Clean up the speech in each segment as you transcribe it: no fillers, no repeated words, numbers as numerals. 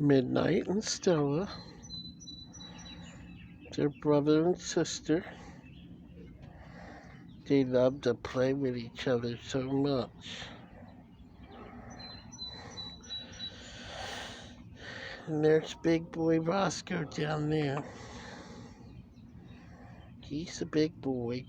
Midnight and Stella, their brother and sister. They love to play with each other so much. And there's big boy Roscoe down there. He's a big boy.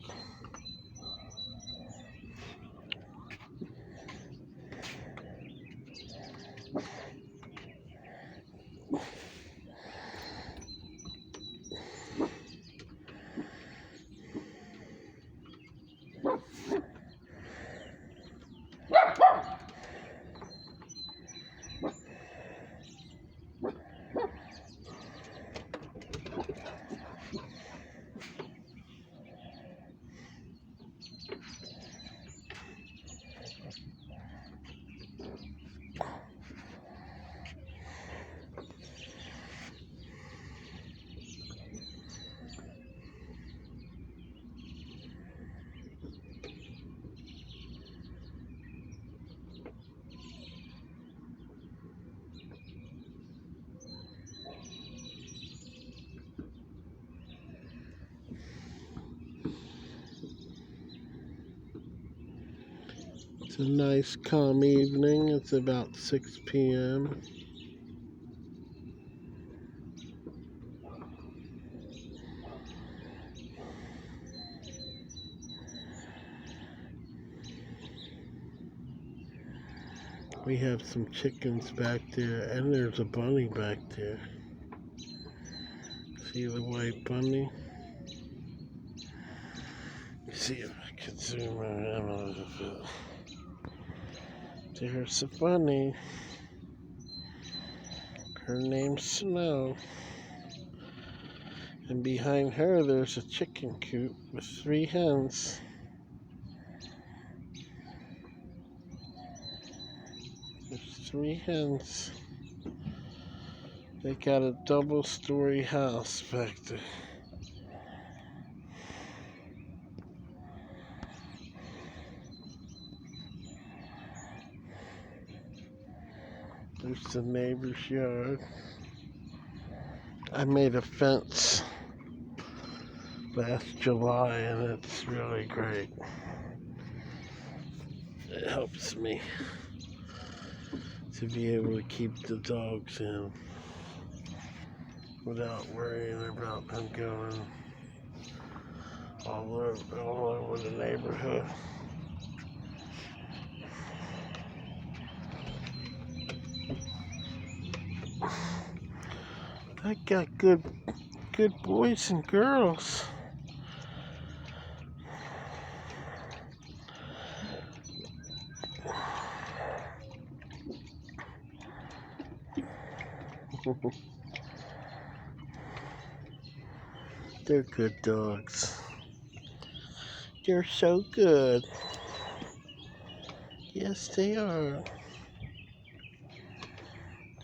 It's a nice calm evening. It's about 6 p.m. We have some chickens back there, and there's a bunny back there. See the white bunny? See if I can zoom around a little bit. There's a bunny. Her name's Snow. And behind her, there's a chicken coop with 3 hens. There's 3 hens. They got a double-story house back there. There's the neighbor's yard. I made a fence last July and it's really great. It helps me to be able to keep the dogs in without worrying about them going all over the neighborhood. I got good boys and girls. They're good dogs. They're so good. Yes, they are.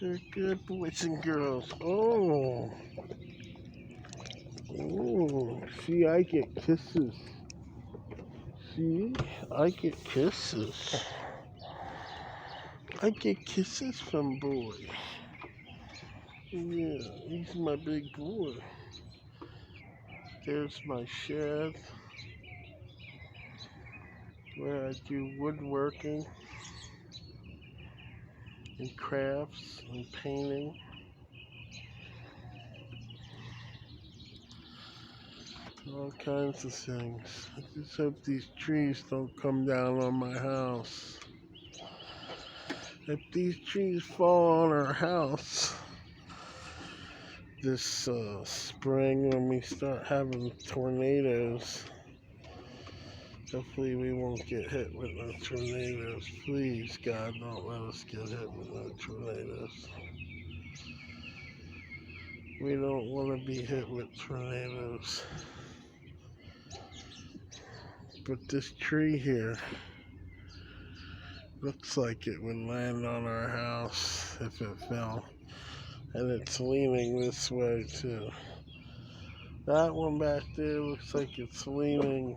They're good boys and girls. Oh. Oh. See, I get kisses. See? I get kisses. I get kisses from boys. Yeah, he's my big boy. There's my shed where I do woodworking and crafts and painting. All kinds of things. I just hope these trees don't come down on my house. If these trees fall on our house this spring when we start having tornadoes, hopefully we won't get hit with no tornadoes. Please, God, don't let us get hit with no tornadoes. We don't want to be hit with tornadoes. But this tree here looks like it would land on our house if it fell. And it's leaning this way too. That one back there looks like it's leaning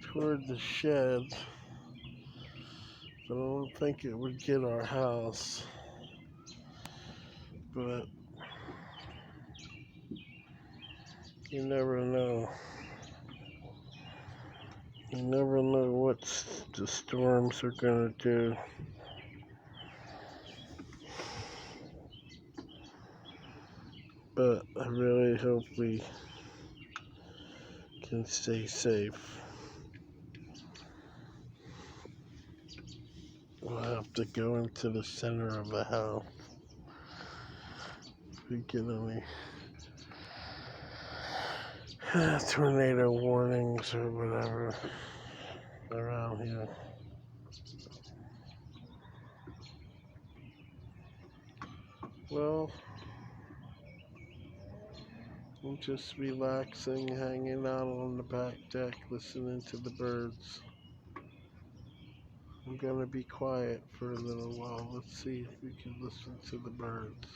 toward the shed. But I don't think it would get our house. but you never know. You never know what the storms are gonna do. But I really hope we can stay safe. We'll have to go into the center of the house. If we get any tornado warnings or whatever around here. Well, I'm just relaxing, hanging out on the back deck, listening to the birds. I'm gonna be quiet for a little while. Let's see if we can listen to the birds.